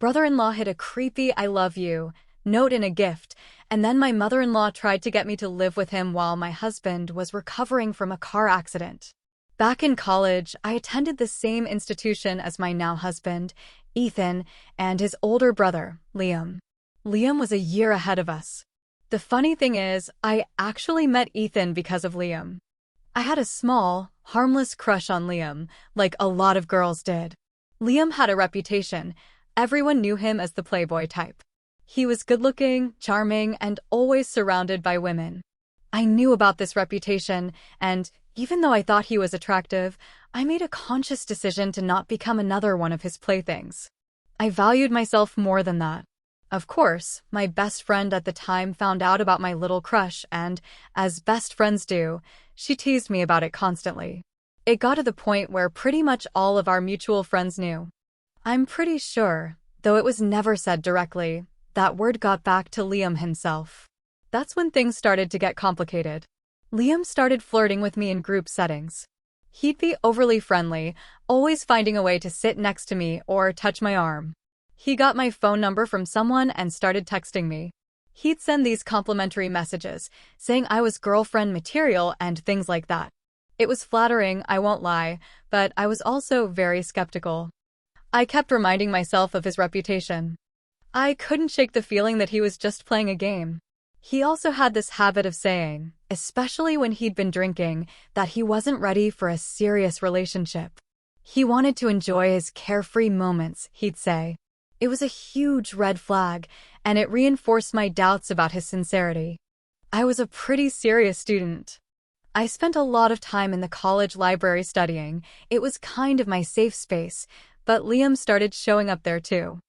Brother-in-law hid a creepy "I love you" note in a gift, and then my mother-in-law tried to get me to live with him while my husband was recovering from a car accident. Back in college, I attended the same institution as my now husband, Ethan, and his older brother, Liam. Liam was a year ahead of us. The funny thing is, I actually met Ethan because of Liam. I had a small, harmless crush on Liam, like a lot of girls did. Liam had a reputation. Everyone knew him as the playboy type. He was good-looking, charming, and always surrounded by women. I knew about this reputation, and even though I thought he was attractive, I made a conscious decision to not become another one of his playthings. I valued myself more than that. Of course, my best friend at the time found out about my little crush and, as best friends do, she teased me about it constantly. It got to the point where pretty much all of our mutual friends knew. I'm pretty sure, though it was never said directly, that word got back to Liam himself. That's when things started to get complicated. Liam started flirting with me in group settings. He'd be overly friendly, always finding a way to sit next to me or touch my arm. He got my phone number from someone and started texting me. He'd send these complimentary messages, saying I was girlfriend material and things like that. It was flattering, I won't lie, but I was also very skeptical. I kept reminding myself of his reputation. I couldn't shake the feeling that he was just playing a game. He also had this habit of saying, especially when he'd been drinking, that he wasn't ready for a serious relationship. He wanted to enjoy his carefree moments, he'd say. It was a huge red flag, and it reinforced my doubts about his sincerity. I was a pretty serious student. I spent a lot of time in the college library studying. It was kind of my safe space, but Liam started showing up there too.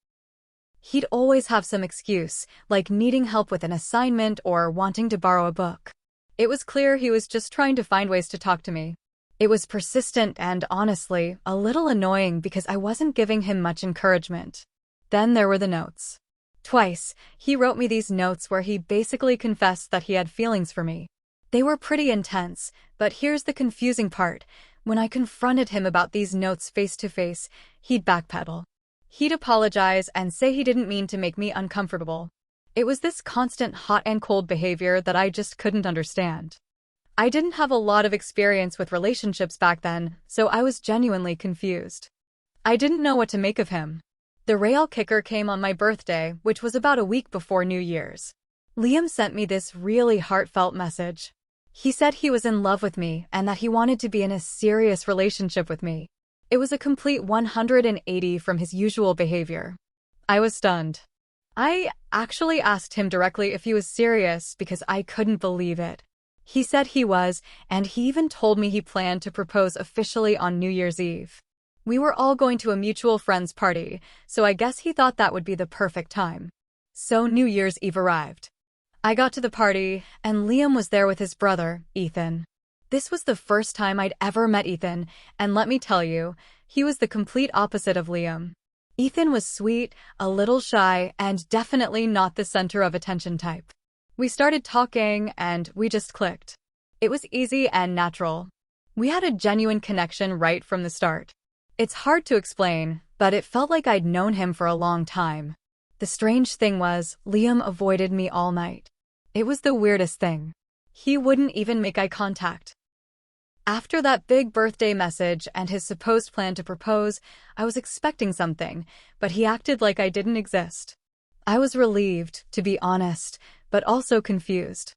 He'd always have some excuse, like needing help with an assignment or wanting to borrow a book. It was clear he was just trying to find ways to talk to me. It was persistent and, honestly, a little annoying because I wasn't giving him much encouragement. Then there were the notes. Twice, he wrote me these notes where he basically confessed that he had feelings for me. They were pretty intense, but here's the confusing part. When I confronted him about these notes face to face, he'd backpedal. He'd apologize and say he didn't mean to make me uncomfortable. It was this constant hot and cold behavior that I just couldn't understand. I didn't have a lot of experience with relationships back then, so I was genuinely confused. I didn't know what to make of him. The real kicker came on my birthday, which was about a week before New Year's. Liam sent me this really heartfelt message. He said he was in love with me and that he wanted to be in a serious relationship with me. It was a complete 180 from his usual behavior. I was stunned. I actually asked him directly if he was serious because I couldn't believe it. He said he was, and he even told me he planned to propose officially on New Year's Eve. We were all going to a mutual friend's party, so I guess he thought that would be the perfect time. So New Year's Eve arrived. I got to the party, and Liam was there with his brother, Ethan. This was the first time I'd ever met Ethan, and let me tell you, he was the complete opposite of Liam. Ethan was sweet, a little shy, and definitely not the center of attention type. We started talking, and we just clicked. It was easy and natural. We had a genuine connection right from the start. It's hard to explain, but it felt like I'd known him for a long time. The strange thing was, Liam avoided me all night. It was the weirdest thing. He wouldn't even make eye contact. After that big birthday message and his supposed plan to propose, I was expecting something, but he acted like I didn't exist. I was relieved, to be honest, but also confused.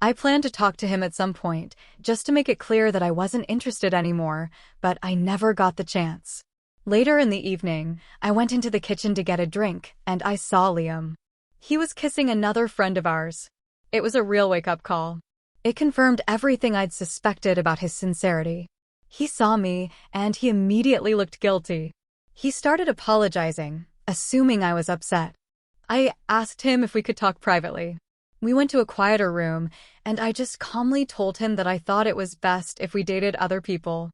I planned to talk to him at some point, just to make it clear that I wasn't interested anymore, but I never got the chance. Later in the evening, I went into the kitchen to get a drink, and I saw Liam. He was kissing another friend of ours. It was a real wake-up call. It confirmed everything I'd suspected about his sincerity. He saw me, and he immediately looked guilty. He started apologizing, assuming I was upset. I asked him if we could talk privately. We went to a quieter room, and I just calmly told him that I thought it was best if we dated other people.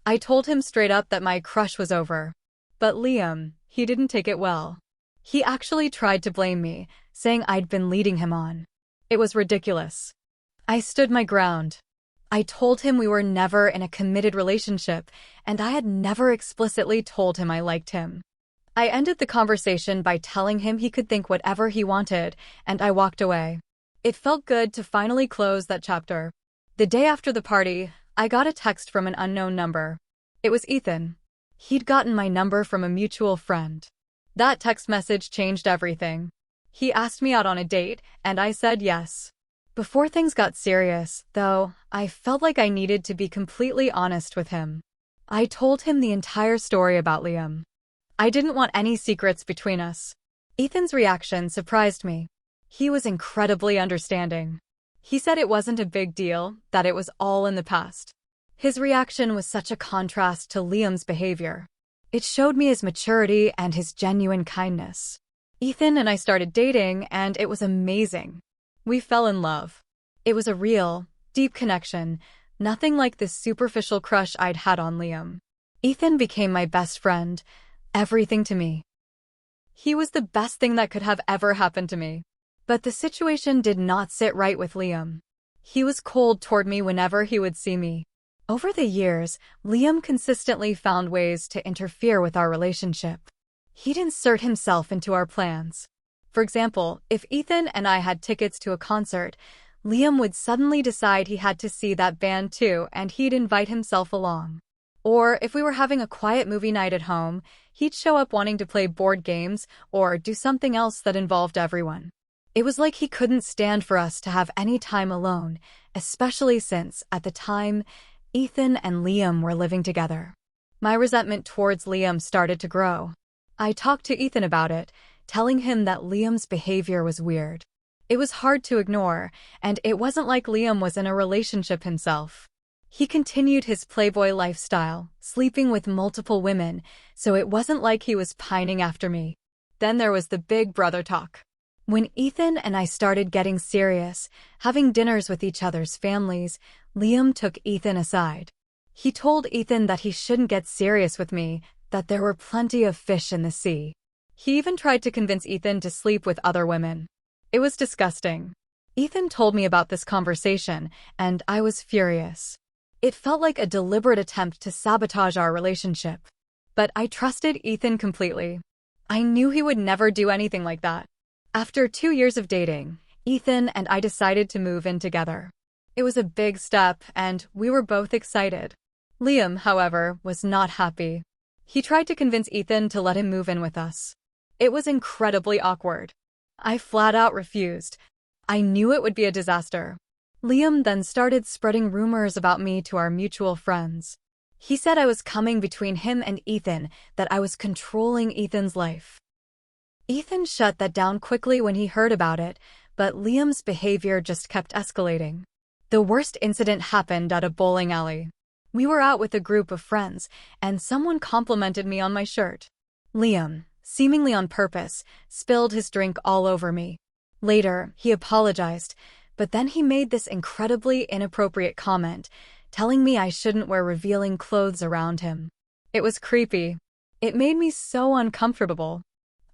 I told him straight up that my crush was over. But Liam, he didn't take it well. He actually tried to blame me, saying I'd been leading him on. It was ridiculous. I stood my ground. I told him we were never in a committed relationship, and I had never explicitly told him I liked him. I ended the conversation by telling him he could think whatever he wanted, and I walked away. It felt good to finally close that chapter. The day after the party, I got a text from an unknown number. It was Ethan. He'd gotten my number from a mutual friend. That text message changed everything. He asked me out on a date, and I said yes. Before things got serious, though, I felt like I needed to be completely honest with him. I told him the entire story about Liam. I didn't want any secrets between us. Ethan's reaction surprised me. He was incredibly understanding. He said it wasn't a big deal, that it was all in the past. His reaction was such a contrast to Liam's behavior. It showed me his maturity and his genuine kindness. Ethan and I started dating, and it was amazing. We fell in love. It was a real, deep connection, nothing like the superficial crush I'd had on Liam. Ethan became my best friend, everything to me. He was the best thing that could have ever happened to me. But the situation did not sit right with Liam. He was cold toward me whenever he would see me. Over the years, Liam consistently found ways to interfere with our relationship. He'd insert himself into our plans. For example, if Ethan and I had tickets to a concert, Liam would suddenly decide he had to see that band too, and he'd invite himself along. Or if we were having a quiet movie night at home, he'd show up wanting to play board games or do something else that involved everyone. It was like he couldn't stand for us to have any time alone, especially since, at the time, Ethan and Liam were living together. My resentment towards Liam started to grow. I talked to Ethan about it, telling him that Liam's behavior was weird. It was hard to ignore, and it wasn't like Liam was in a relationship himself. He continued his playboy lifestyle, sleeping with multiple women, so it wasn't like he was pining after me. Then there was the big brother talk. When Ethan and I started getting serious, having dinners with each other's families, Liam took Ethan aside. He told Ethan that he shouldn't get serious with me, that there were plenty of fish in the sea. He even tried to convince Ethan to sleep with other women. It was disgusting. Ethan told me about this conversation, and I was furious. It felt like a deliberate attempt to sabotage our relationship. But I trusted Ethan completely. I knew he would never do anything like that. After 2 years of dating, Ethan and I decided to move in together. It was a big step, and we were both excited. Liam, however, was not happy. He tried to convince Ethan to let him move in with us. It was incredibly awkward. I flat out refused. I knew it would be a disaster. Liam then started spreading rumors about me to our mutual friends. He said I was coming between him and Ethan, that I was controlling Ethan's life. Ethan shut that down quickly when he heard about it, but Liam's behavior just kept escalating. The worst incident happened at a bowling alley. We were out with a group of friends, and someone complimented me on my shirt. Liam, seemingly on purpose, spilled his drink all over me. Later, he apologized, but then he made this incredibly inappropriate comment, telling me I shouldn't wear revealing clothes around him. It was creepy. It made me so uncomfortable.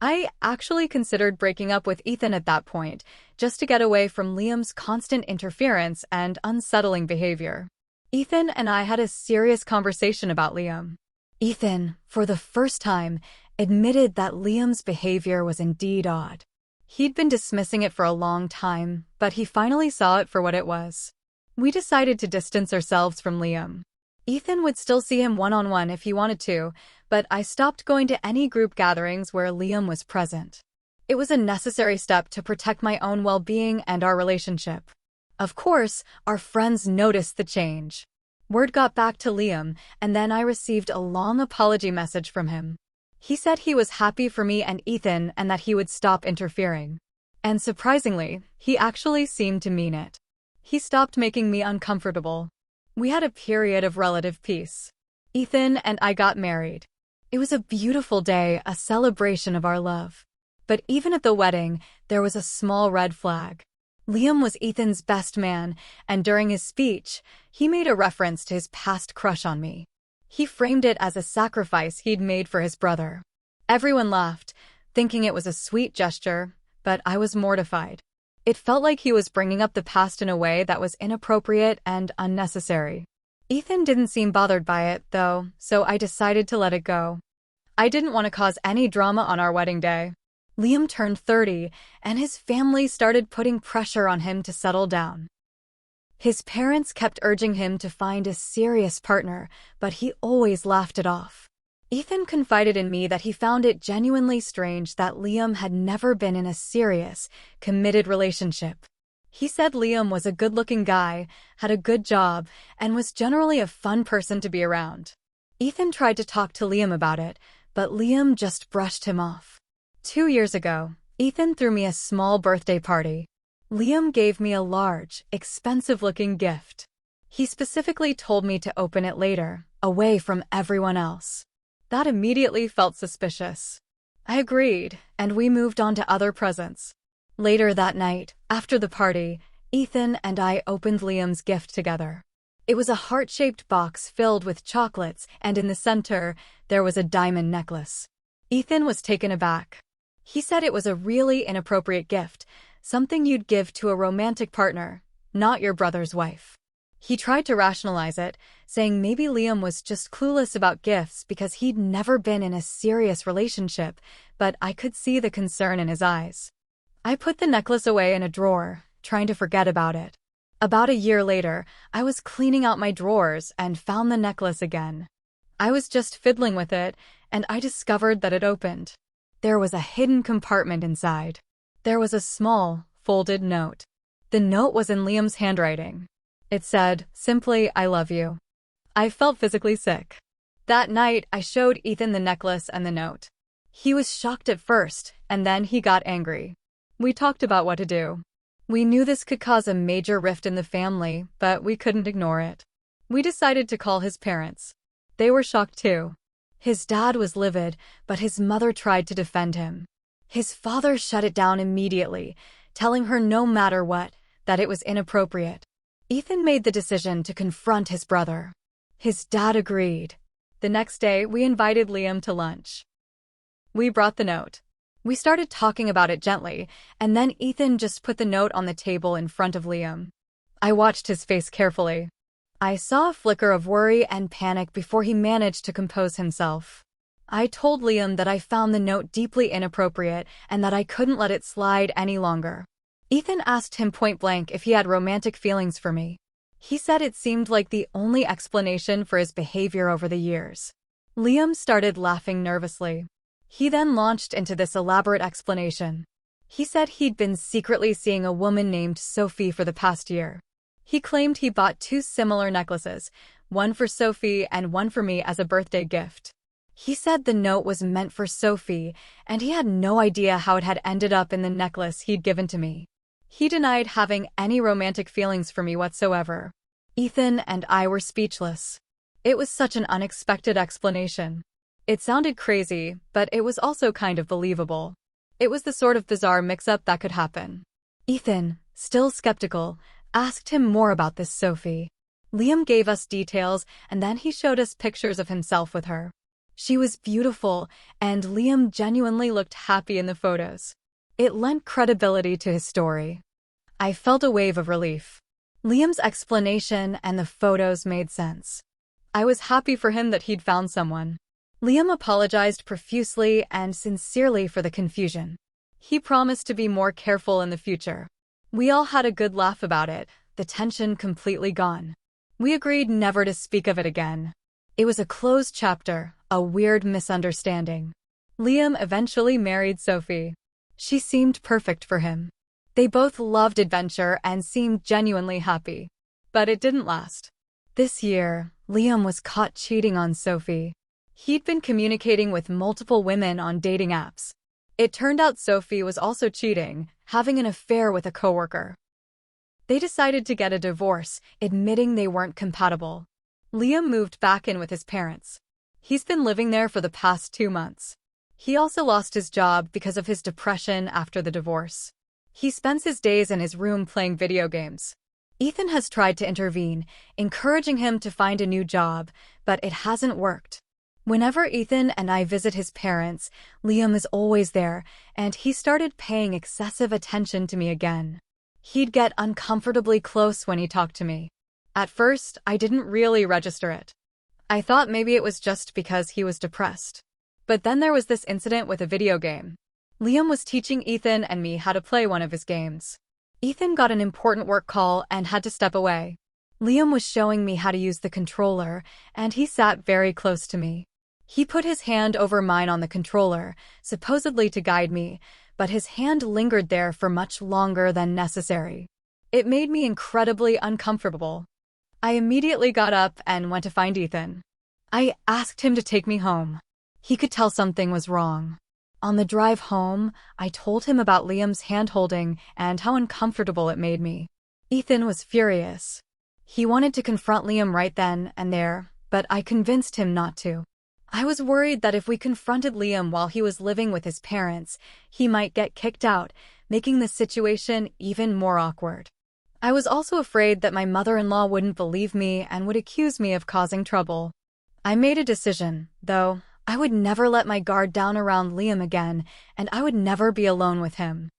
I actually considered breaking up with Ethan at that point, just to get away from Liam's constant interference and unsettling behavior. Ethan and I had a serious conversation about Liam. Ethan, for the first time, admitted that Liam's behavior was indeed odd. He'd been dismissing it for a long time, but he finally saw it for what it was. We decided to distance ourselves from Liam. Ethan would still see him one-on-one if he wanted to, but I stopped going to any group gatherings where Liam was present. It was a necessary step to protect my own well-being and our relationship. Of course, our friends noticed the change. Word got back to Liam, and then I received a long apology message from him. He said he was happy for me and Ethan and that he would stop interfering. And surprisingly, he actually seemed to mean it. He stopped making me uncomfortable. We had a period of relative peace. Ethan and I got married. It was a beautiful day, a celebration of our love. But even at the wedding, there was a small red flag. Liam was Ethan's best man, and during his speech, he made a reference to his past crush on me. He framed it as a sacrifice he'd made for his brother. Everyone laughed, thinking it was a sweet gesture, but I was mortified. It felt like he was bringing up the past in a way that was inappropriate and unnecessary. Ethan didn't seem bothered by it, though, so I decided to let it go. I didn't want to cause any drama on our wedding day. Liam turned 30, and his family started putting pressure on him to settle down. His parents kept urging him to find a serious partner, but he always laughed it off. Ethan confided in me that he found it genuinely strange that Liam had never been in a serious, committed relationship. He said Liam was a good-looking guy, had a good job, and was generally a fun person to be around. Ethan tried to talk to Liam about it, but Liam just brushed him off. 2 years ago, Ethan threw me a small birthday party. Liam gave me a large, expensive-looking gift. He specifically told me to open it later, away from everyone else. That immediately felt suspicious. I agreed, and we moved on to other presents. Later that night, after the party, Ethan and I opened Liam's gift together. It was a heart-shaped box filled with chocolates, and in the center, there was a diamond necklace. Ethan was taken aback. He said it was a really inappropriate gift, something you'd give to a romantic partner, not your brother's wife. He tried to rationalize it, saying maybe Liam was just clueless about gifts because he'd never been in a serious relationship, but I could see the concern in his eyes. I put the necklace away in a drawer, trying to forget about it. About a year later, I was cleaning out my drawers and found the necklace again. I was just fiddling with it, and I discovered that it opened. There was a hidden compartment inside. There was a small, folded note. The note was in Liam's handwriting. It said, simply, "I love you." I felt physically sick. That night, I showed Ethan the necklace and the note. He was shocked at first, and then he got angry. We talked about what to do. We knew this could cause a major rift in the family, but we couldn't ignore it. We decided to call his parents. They were shocked too. His dad was livid, but his mother tried to defend him. His father shut it down immediately, telling her no matter what, that it was inappropriate. Ethan made the decision to confront his brother. His dad agreed. The next day, we invited Liam to lunch. We brought the note. We started talking about it gently, and then Ethan just put the note on the table in front of Liam. I watched his face carefully. I saw a flicker of worry and panic before he managed to compose himself. I told Liam that I found the note deeply inappropriate and that I couldn't let it slide any longer. Ethan asked him point-blank if he had romantic feelings for me. He said it seemed like the only explanation for his behavior over the years. Liam started laughing nervously. He then launched into this elaborate explanation. He said he'd been secretly seeing a woman named Sophie for the past year. He claimed he bought 2 similar necklaces, one for Sophie and one for me as a birthday gift. He said the note was meant for Sophie, and he had no idea how it had ended up in the necklace he'd given to me. He denied having any romantic feelings for me whatsoever. Ethan and I were speechless. It was such an unexpected explanation. It sounded crazy, but it was also kind of believable. It was the sort of bizarre mix-up that could happen. Ethan, still skeptical, asked him more about this Sophie. Liam gave us details, and then he showed us pictures of himself with her. She was beautiful, and Liam genuinely looked happy in the photos. It lent credibility to his story. I felt a wave of relief. Liam's explanation and the photos made sense. I was happy for him that he'd found someone. Liam apologized profusely and sincerely for the confusion. He promised to be more careful in the future. We all had a good laugh about it, the tension completely gone. We agreed never to speak of it again. It was a closed chapter, a weird misunderstanding. Liam eventually married Sophie. She seemed perfect for him. They both loved adventure and seemed genuinely happy. But it didn't last. This year, Liam was caught cheating on Sophie. He'd been communicating with multiple women on dating apps. It turned out Sophie was also cheating, having an affair with a coworker. They decided to get a divorce, admitting they weren't compatible. Liam moved back in with his parents. He's been living there for the past 2 months. He also lost his job because of his depression after the divorce. He spends his days in his room playing video games. Ethan has tried to intervene, encouraging him to find a new job, but it hasn't worked. Whenever Ethan and I visit his parents, Liam is always there, and he started paying excessive attention to me again. He'd get uncomfortably close when he talked to me. At first, I didn't really register it. I thought maybe it was just because he was depressed. But then there was this incident with a video game. Liam was teaching Ethan and me how to play one of his games. Ethan got an important work call and had to step away. Liam was showing me how to use the controller, and he sat very close to me. He put his hand over mine on the controller, supposedly to guide me, but his hand lingered there for much longer than necessary. It made me incredibly uncomfortable. I immediately got up and went to find Ethan. I asked him to take me home. He could tell something was wrong. On the drive home, I told him about Liam's hand-holding and how uncomfortable it made me. Ethan was furious. He wanted to confront Liam right then and there, but I convinced him not to. I was worried that if we confronted Liam while he was living with his parents, he might get kicked out, making the situation even more awkward. I was also afraid that my mother-in-law wouldn't believe me and would accuse me of causing trouble. I made a decision, though. I would never let my guard down around Liam again, and I would never be alone with him.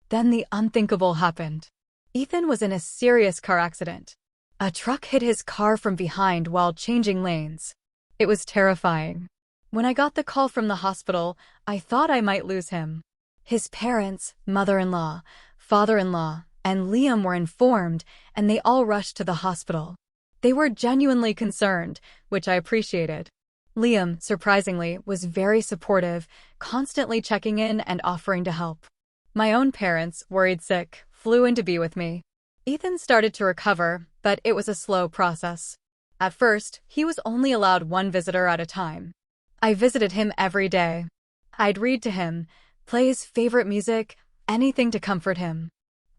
Then the unthinkable happened. Ethan was in a serious car accident. A truck hit his car from behind while changing lanes. It was terrifying. When I got the call from the hospital, I thought I might lose him. His parents, mother-in-law, father-in-law, and Liam were informed, and they all rushed to the hospital. They were genuinely concerned, which I appreciated. Liam, surprisingly, was very supportive, constantly checking in and offering to help. My own parents, worried sick, flew in to be with me. Ethan started to recover, but it was a slow process. At first, he was only allowed one visitor at a time. I visited him every day. I'd read to him, play his favorite music, anything to comfort him.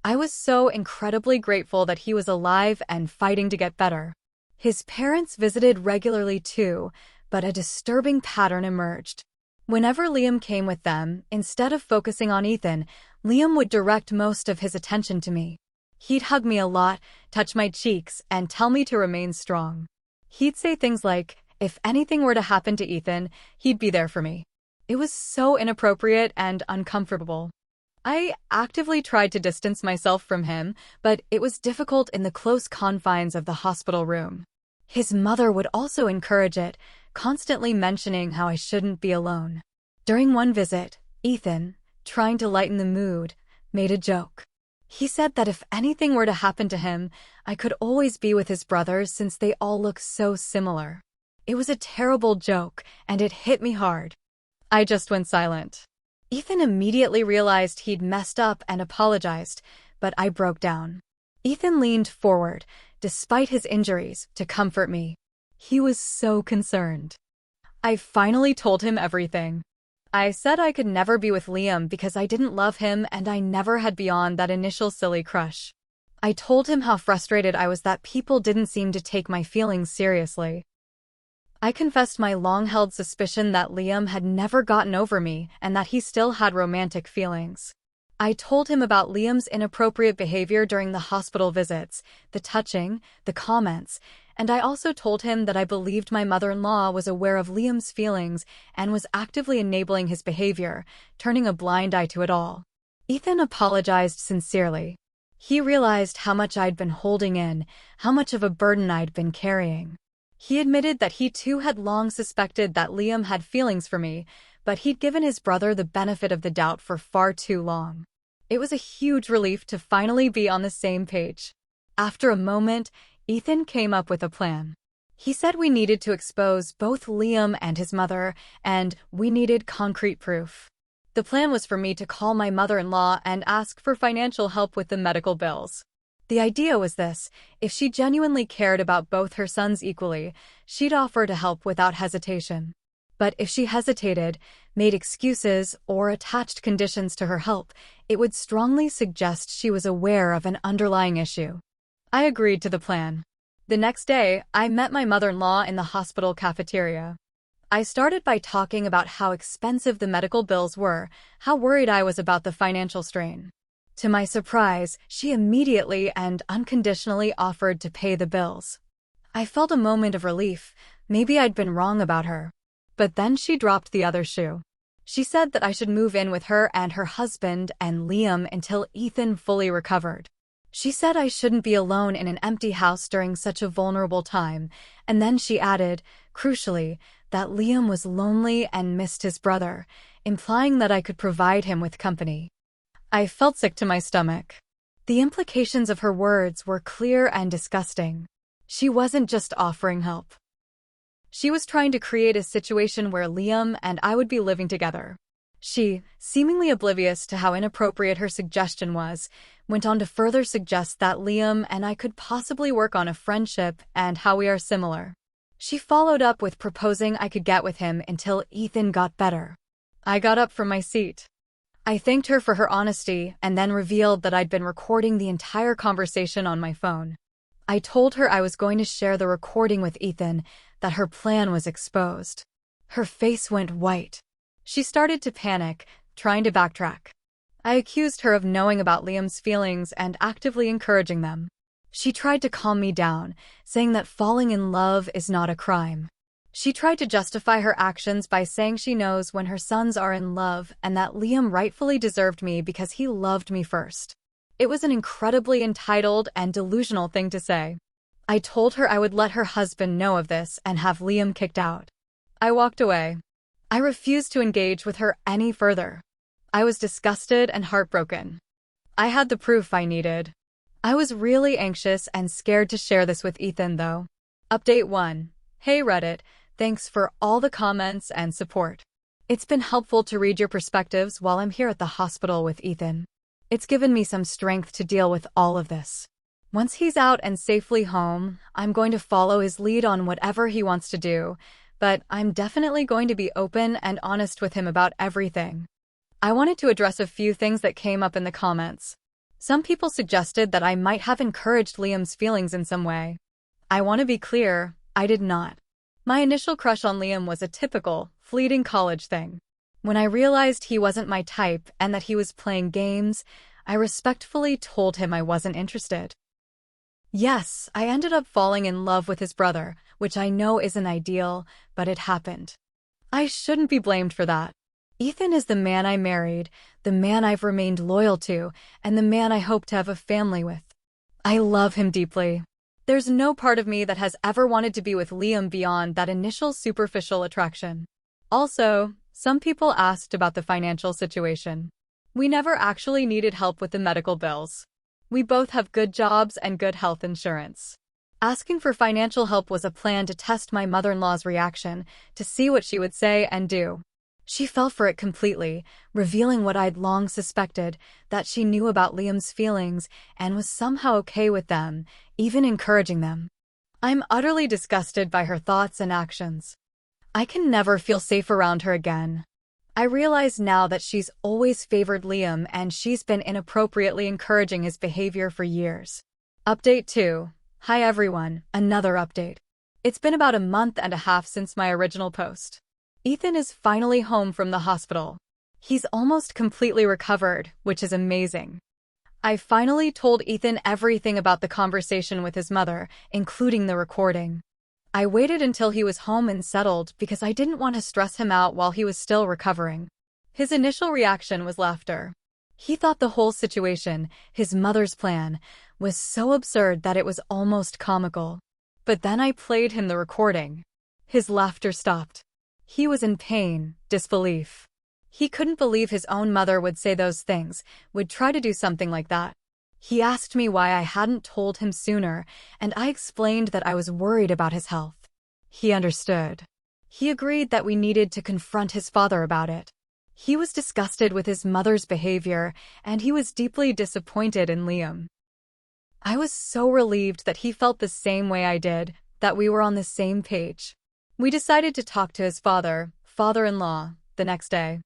I was so incredibly grateful that he was alive and fighting to get better. His parents visited regularly too, but a disturbing pattern emerged. Whenever Liam came with them, instead of focusing on Ethan, Liam would direct most of his attention to me. He'd hug me a lot, touch my cheeks, and tell me to remain strong. He'd say things like, if anything were to happen to Ethan, he'd be there for me. It was so inappropriate and uncomfortable. I actively tried to distance myself from him, but it was difficult in the close confines of the hospital room. His mother would also encourage it, constantly mentioning how I shouldn't be alone. During one visit, Ethan, trying to lighten the mood, made a joke. He said that if anything were to happen to him, I could always be with his brothers since they all look so similar. It was a terrible joke, and it hit me hard. I just went silent. Ethan immediately realized he'd messed up and apologized, but I broke down. Ethan leaned forward, despite his injuries, to comfort me. He was so concerned. I finally told him everything. I said I could never be with Liam because I didn't love him and I never had beyond that initial silly crush. I told him how frustrated I was that people didn't seem to take my feelings seriously. I confessed my long-held suspicion that Liam had never gotten over me and that he still had romantic feelings. I told him about Liam's inappropriate behavior during the hospital visits, the touching, the comments, and I also told him that I believed my mother-in-law was aware of Liam's feelings and was actively enabling his behavior, turning a blind eye to it all. Ethan apologized sincerely. He realized how much I'd been holding in, how much of a burden I'd been carrying. He admitted that he too had long suspected that Liam had feelings for me, but he'd given his brother the benefit of the doubt for far too long. It was a huge relief to finally be on the same page. After a moment, Ethan came up with a plan. He said we needed to expose both Liam and his mother, and we needed concrete proof. The plan was for me to call my mother-in-law and ask for financial help with the medical bills. The idea was this: if she genuinely cared about both her sons equally, she'd offer to help without hesitation. But if she hesitated, made excuses, or attached conditions to her help, it would strongly suggest she was aware of an underlying issue. I agreed to the plan. The next day, I met my mother-in-law in the hospital cafeteria. I started by talking about how expensive the medical bills were, how worried I was about the financial strain. To my surprise, she immediately and unconditionally offered to pay the bills. I felt a moment of relief. Maybe I'd been wrong about her. But then she dropped the other shoe. She said that I should move in with her and her husband and Liam until Ethan fully recovered. She said I shouldn't be alone in an empty house during such a vulnerable time, and then she added, crucially, that Liam was lonely and missed his brother, implying that I could provide him with company. I felt sick to my stomach. The implications of her words were clear and disgusting. She wasn't just offering help. She was trying to create a situation where Liam and I would be living together. She, seemingly oblivious to how inappropriate her suggestion was, went on to further suggest that Liam and I could possibly work on a friendship and how we are similar. She followed up with proposing I could get with him until Ethan got better. I got up from my seat. I thanked her for her honesty and then revealed that I'd been recording the entire conversation on my phone. I told her I was going to share the recording with Ethan, that her plan was exposed. Her face went white. She started to panic, trying to backtrack. I accused her of knowing about Liam's feelings and actively encouraging them. She tried to calm me down, saying that falling in love is not a crime. She tried to justify her actions by saying she knows when her sons are in love and that Liam rightfully deserved me because he loved me first. It was an incredibly entitled and delusional thing to say. I told her I would let her husband know of this and have Liam kicked out. I walked away. I refused to engage with her any further. I was disgusted and heartbroken. I had the proof I needed. I was really anxious and scared to share this with Ethan, though. Update 1. Hey Reddit, thanks for all the comments and support. It's been helpful to read your perspectives while I'm here at the hospital with Ethan. It's given me some strength to deal with all of this. Once he's out and safely home, I'm going to follow his lead on whatever he wants to do, but I'm definitely going to be open and honest with him about everything. I wanted to address a few things that came up in the comments. Some people suggested that I might have encouraged Liam's feelings in some way. I want to be clear, I did not. My initial crush on Liam was a typical, fleeting college thing. When I realized he wasn't my type and that he was playing games, I respectfully told him I wasn't interested. Yes, I ended up falling in love with his brother, which I know isn't ideal, but it happened. I shouldn't be blamed for that. Ethan is the man I married, the man I've remained loyal to, and the man I hope to have a family with. I love him deeply. There's no part of me that has ever wanted to be with Liam beyond that initial superficial attraction. Also, some people asked about the financial situation. We never actually needed help with the medical bills. We both have good jobs and good health insurance. Asking for financial help was a plan to test my mother-in-law's reaction, to see what she would say and do. She fell for it completely, revealing what I'd long suspected, that she knew about Liam's feelings and was somehow okay with them, even encouraging them. I'm utterly disgusted by her thoughts and actions. I can never feel safe around her again. I realize now that she's always favored Liam and she's been inappropriately encouraging his behavior for years. Update 2. Hi everyone, another update. It's been about a month and a half since my original post. Ethan is finally home from the hospital. He's almost completely recovered, which is amazing. I finally told Ethan everything about the conversation with his mother, including the recording. I waited until he was home and settled because I didn't want to stress him out while he was still recovering. His initial reaction was laughter. He thought the whole situation, his mother's plan, was so absurd that it was almost comical. But then I played him the recording. His laughter stopped. He was in pain, disbelief. He couldn't believe his own mother would say those things, would try to do something like that. He asked me why I hadn't told him sooner, and I explained that I was worried about his health. He understood. He agreed that we needed to confront his father about it. He was disgusted with his mother's behavior, and he was deeply disappointed in Liam. I was so relieved that he felt the same way I did, that we were on the same page. We decided to talk to his father-in-law, the next day.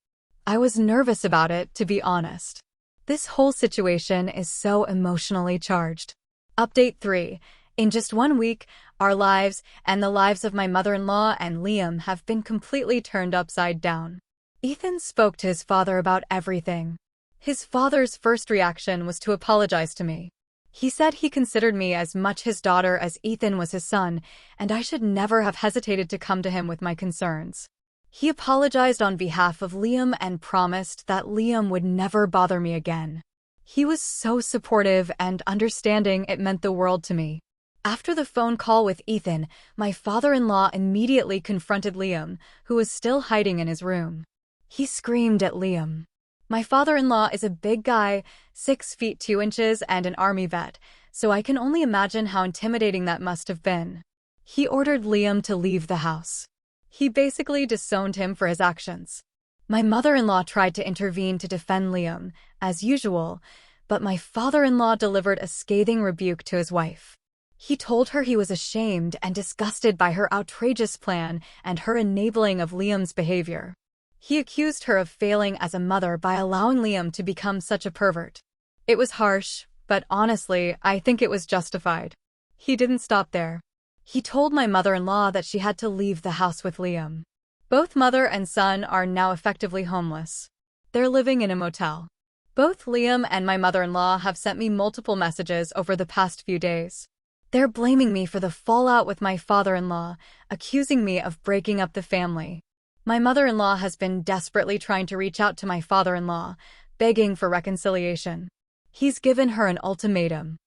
I was nervous about it, to be honest. This whole situation is so emotionally charged. Update 3. In just 1 week, our lives and the lives of my mother-in-law and Liam have been completely turned upside down. Ethan spoke to his father about everything. His father's first reaction was to apologize to me. He said he considered me as much his daughter as Ethan was his son, and I should never have hesitated to come to him with my concerns. He apologized on behalf of Liam and promised that Liam would never bother me again. He was so supportive and understanding, it meant the world to me. After the phone call with Ethan, my father-in-law immediately confronted Liam, who was still hiding in his room. He screamed at Liam. My father-in-law is a big guy, 6 feet 2 inches and an army vet, so I can only imagine how intimidating that must have been. He ordered Liam to leave the house. He basically disowned him for his actions. My mother-in-law tried to intervene to defend Liam, as usual, but my father-in-law delivered a scathing rebuke to his wife. He told her he was ashamed and disgusted by her outrageous plan and her enabling of Liam's behavior. He accused her of failing as a mother by allowing Liam to become such a pervert. It was harsh, but honestly, I think it was justified. He didn't stop there. He told my mother-in-law that she had to leave the house with Liam. Both mother and son are now effectively homeless. They're living in a motel. Both Liam and my mother-in-law have sent me multiple messages over the past few days. They're blaming me for the fallout with my father-in-law, accusing me of breaking up the family. My mother-in-law has been desperately trying to reach out to my father-in-law, begging for reconciliation. He's given her an ultimatum.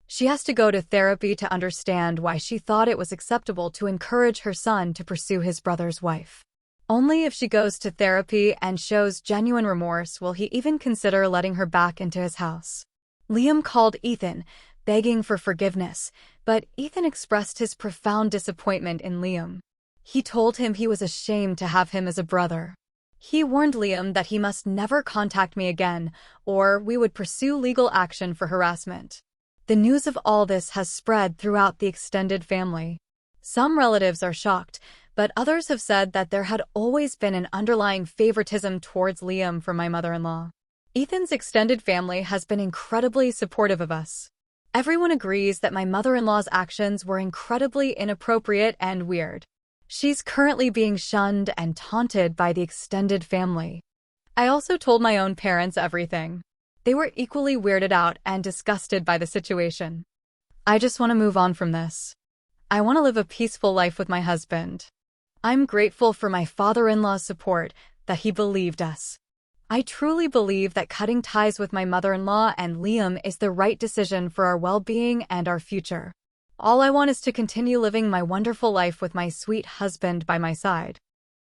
She has to go to therapy to understand why she thought it was acceptable to encourage her son to pursue his brother's wife. Only if she goes to therapy and shows genuine remorse will he even consider letting her back into his house. Liam called Ethan, begging for forgiveness, but Ethan expressed his profound disappointment in Liam. He told him he was ashamed to have him as a brother. He warned Liam that he must never contact me again, or we would pursue legal action for harassment. The news of all this has spread throughout the extended family. Some relatives are shocked, but others have said that there had always been an underlying favoritism towards Liam from my mother-in-law. Ethan's extended family has been incredibly supportive of us. Everyone agrees that my mother-in-law's actions were incredibly inappropriate and weird. She's currently being shunned and taunted by the extended family. I also told my own parents everything. They were equally weirded out and disgusted by the situation. I just want to move on from this. I want to live a peaceful life with my husband. I'm grateful for my father-in-law's support, that he believed us. I truly believe that cutting ties with my mother-in-law and Liam is the right decision for our well-being and our future. All I want is to continue living my wonderful life with my sweet husband by my side.